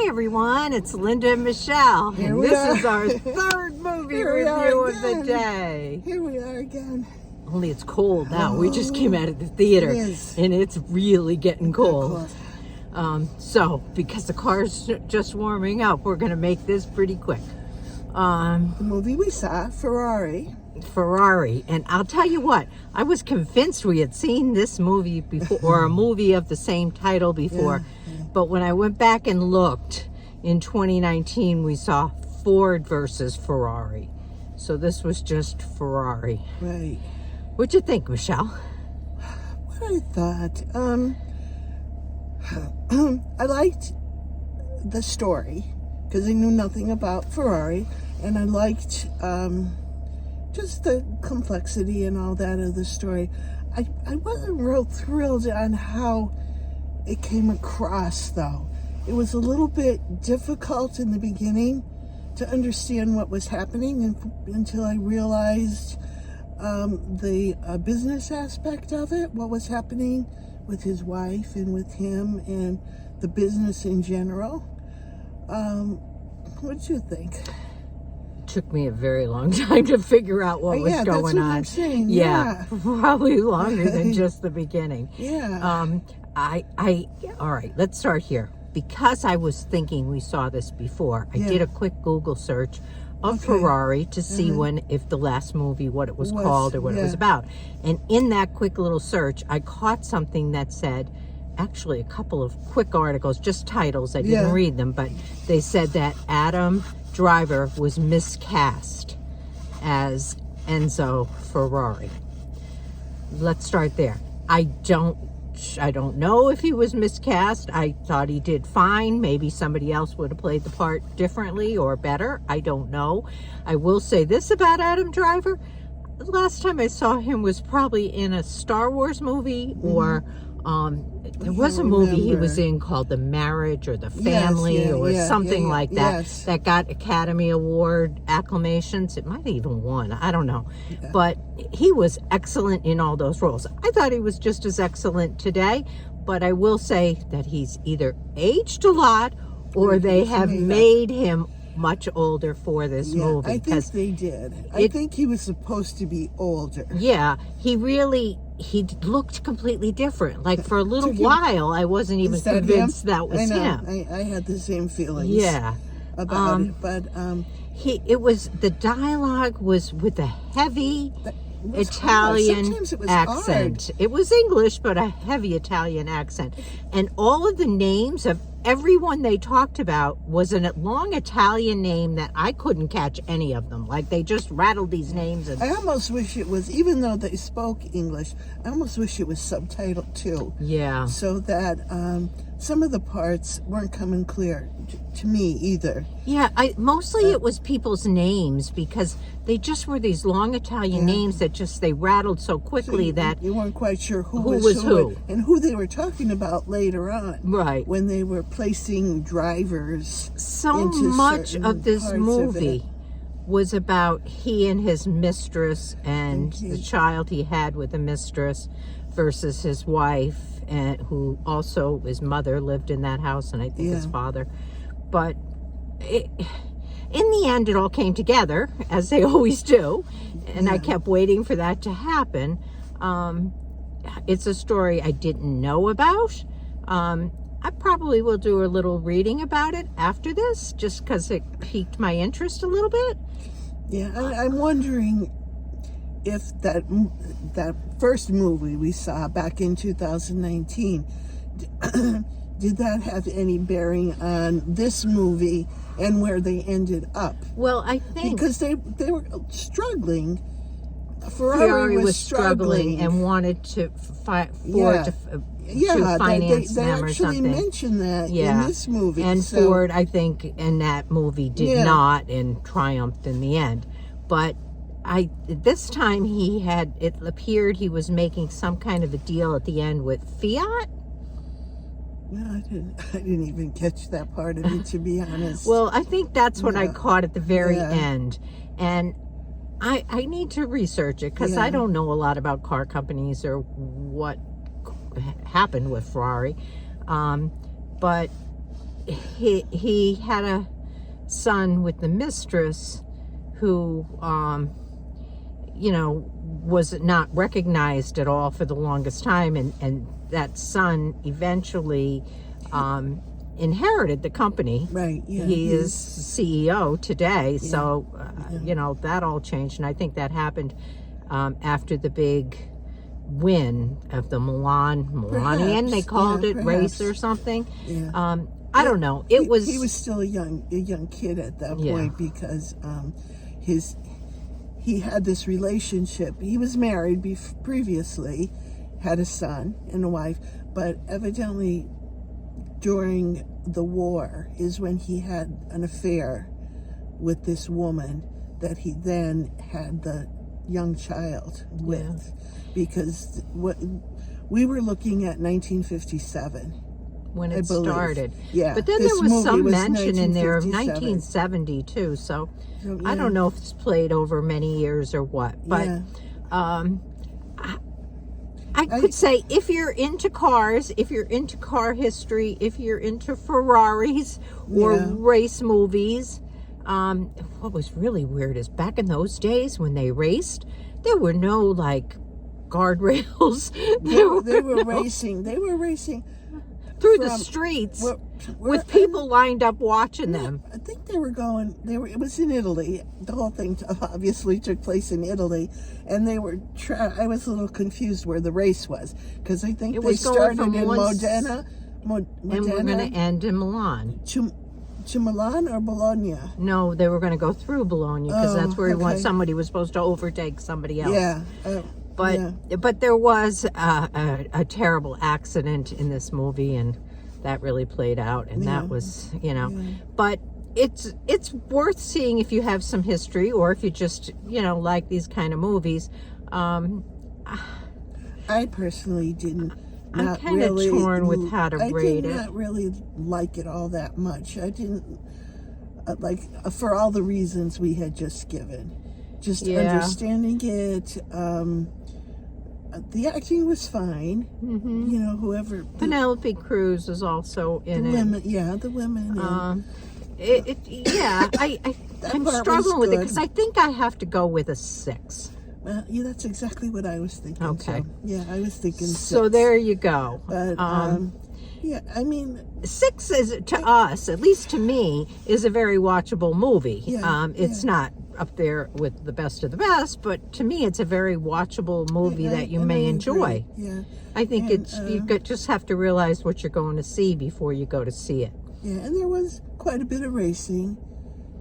Hi everyone, it's Linda and Michelle, and this is our third movie review of the day. Here we are again. Only it's cold now. We just came out of the theater, and it's really getting cold. So, because the car's just warming up, we're going to make this pretty quick. The movie we saw, Ferrari. And I'll tell you what, I was convinced we had seen this movie before, or a movie of the same title before, but when I went back and looked in 2019, we saw Ford versus Ferrari. So this was just Ferrari. Right. What'd you think, Michelle? What I thought, I liked the story because I knew nothing about Ferrari, and I liked just the complexity and all that of the story. I wasn't real thrilled on how it came across, though. It was a little bit difficult in the beginning to understand what was happening until I realized the business aspect of it, what was happening with his wife and with him and the business in general. What did you think? Took me a very long time to figure out what was going on. I'm saying. Yeah, probably longer than just the beginning. Yeah. All right, let's start here. Because I was thinking we saw this before, I did a quick Google search of Ferrari to see if the last movie, what it was called or what it was about. And in that quick little search, I caught something that said, actually a couple of quick articles, just titles, I didn't read them, but they said that Adam Driver was miscast as Enzo Ferrari. Let's start there. I don't know if he was miscast. I thought he did fine. Maybe somebody else would have played the part differently or better. I don't know. I will say this about Adam Driver. The last time I saw him was probably in a Star Wars movie, or there was a movie he was in called The Marriage or The Family or something like that, that got Academy Award acclamations. It might have even won. I don't know. But he was excellent in all those roles. I thought he was just as excellent today, but I will say that he's either aged a lot or they have made him much older for this movie. I think they did. I think he was supposed to be older. Yeah, he looked completely different. Like for a little while, I wasn't even convinced that was him. I had the same feelings. About it, but the dialogue was with a heavy Italian accent. It was English, but a heavy Italian accent, and all of the names of everyone they talked about was a long Italian name that I couldn't catch any of them. Like they just rattled these names. And I almost wish it was, even though they spoke English, I almost wish it was subtitled too. Yeah. So that some of the parts weren't coming clear to me either. Yeah, mostly it was people's names because they just were these long Italian names that they rattled so quickly that you weren't quite sure who was who and who they were talking about later on. Right. When they were placing drivers. So much of this movie was about he and his mistress and the child he had with the mistress versus his wife, and who also his mother lived in that house, and I think his father. But in the end, it all came together, as they always do, and I kept waiting for that to happen. It's a story I didn't know about. I probably will do a little reading about it after this, just because it piqued my interest a little bit. Yeah, I'm wondering if that first movie we saw back in 2019, did that have any bearing on this movie and where they ended up? Well, I think because they were struggling. Ferrari was struggling and wanted to finance they them or actually something. Mentioned that in this movie. And Ford, I think, in that movie did not, and triumphed in the end. But this time it appeared he was making some kind of a deal at the end with Fiat. No, I didn't even catch that part of it, to be honest. Well, I think that's what I caught at the very end. And I need to research it because I don't know a lot about car companies or what happened with Ferrari. But he had a son with the mistress who, was not recognized at all for the longest time, and that son eventually inherited the company. Right. Yeah. He is CEO today, so that all changed, and I think that happened after the big win of the Milanian, they called it, race or something. Yeah. I don't know. He was still a young kid at that point, because he had this relationship. He was married previously, had a son and a wife, but evidently during the war is when he had an affair with this woman that he then had the young child with, because we were looking at 1957 when it started. Yeah, but then there was some mention in there of 1972, so I don't know if it's played over many years or what, but I could say, if you're into cars, if you're into car history, if you're into Ferraris or race movies, what was really weird is back in those days when they raced, there were no like guardrails. They were racing. They were racing through the streets with people lined up watching them. I think they were going. It was in Italy. The whole thing obviously took place in Italy, and they were. I was a little confused where the race was, because I think they started in Modena, and we're going to end in Milan. To Milan or Bologna? No, they were going to go through Bologna, because that's where somebody was supposed to overtake somebody else. Yeah. But there was a terrible accident in this movie, and that really played out, and that was, but it's worth seeing if you have some history, or if you just, like these kind of movies. I personally didn't. I'm kind of torn with how to rate it. I did not really like it all that much. I didn't for all the reasons we had just given. Just understanding it. The acting was fine. Mm-hmm. Whoever. Penelope Cruz is also in it. The women. I'm struggling with it, because I think I have to go with a 6. That's exactly what I was thinking. Okay. So, I was thinking 6. So there you go. But, I mean... 6 is, to us, at least to me, is a very watchable movie. It's not up there with the best of the best, but to me it's a very watchable movie that you may enjoy. Yeah. I think you just have to realize what you're going to see before you go to see it. Yeah, and there was quite a bit of racing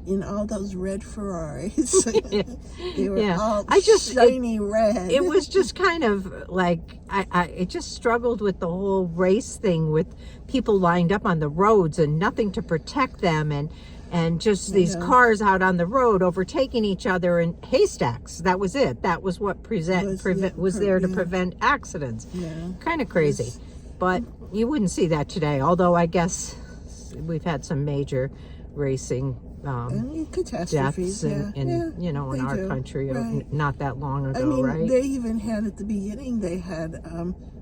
in all those red Ferraris. They were all shiny red. It was just kind of like, I just struggled with the whole race thing, with people lined up on the roads and nothing to protect them, and just these cars out on the road overtaking each other in haystacks. That was it. That was what was there to prevent accidents. Yeah. Kind of crazy. But you wouldn't see that today, although I guess we've had some major racing catastrophes in our country not that long ago. I mean, right? They even had at the beginning, they had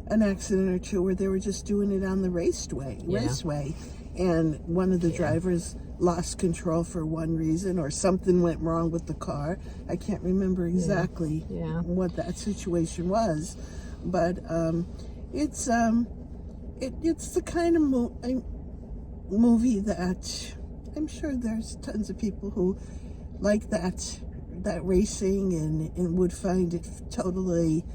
an accident or two where they were just doing it on the raceway, and one of the drivers lost control for one reason, or something went wrong with the car. I can't remember exactly what that situation was, but it's the kind of movie that I'm sure there's tons of people who like that racing and would find it totally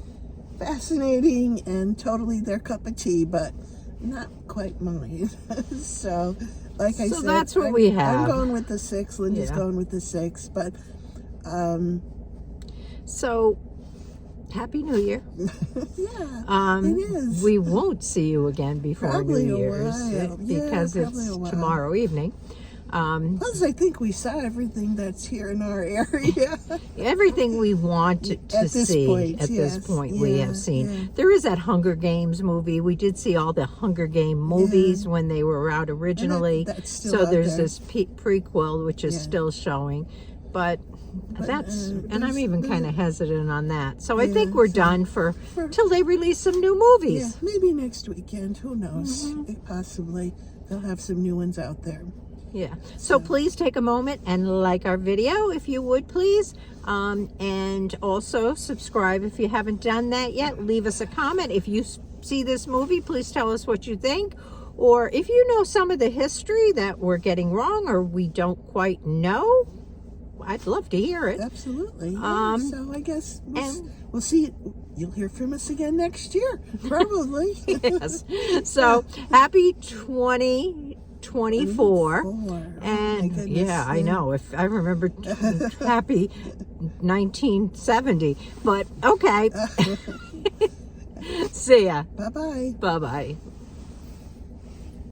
fascinating and totally their cup of tea, but not quite mine. So, like I said, that's what we have. I'm going with the 6. Linda's going with the 6, but so Happy New Year. It is. We won't see you again before Probably New Year's because it's tomorrow evening. Plus, I think we saw everything that's here in our area. Everything we want to see at this point, we have seen. Yeah. There is that Hunger Games movie. We did see all the Hunger Game movies when they were out originally. That's still so out there's there. This prequel, which is still showing. But and I'm even kind of hesitant on that. So I think we're done till they release some new movies. Yeah, maybe next weekend. Who knows? Possibly. they'll have some new ones out there. Yeah. So please take a moment and like our video if you would, please. And also subscribe if you haven't done that yet. Leave us a comment. If you see this movie, please tell us what you think. Or if you know some of the history that we're getting wrong or we don't quite know, I'd love to hear it. Absolutely. Yeah. So I guess we'll see. You'll hear from us again next year, probably. Yes. So happy 2024. And yeah, I know. If I remember happy 1970. But okay. See ya. Bye-bye. Bye-bye.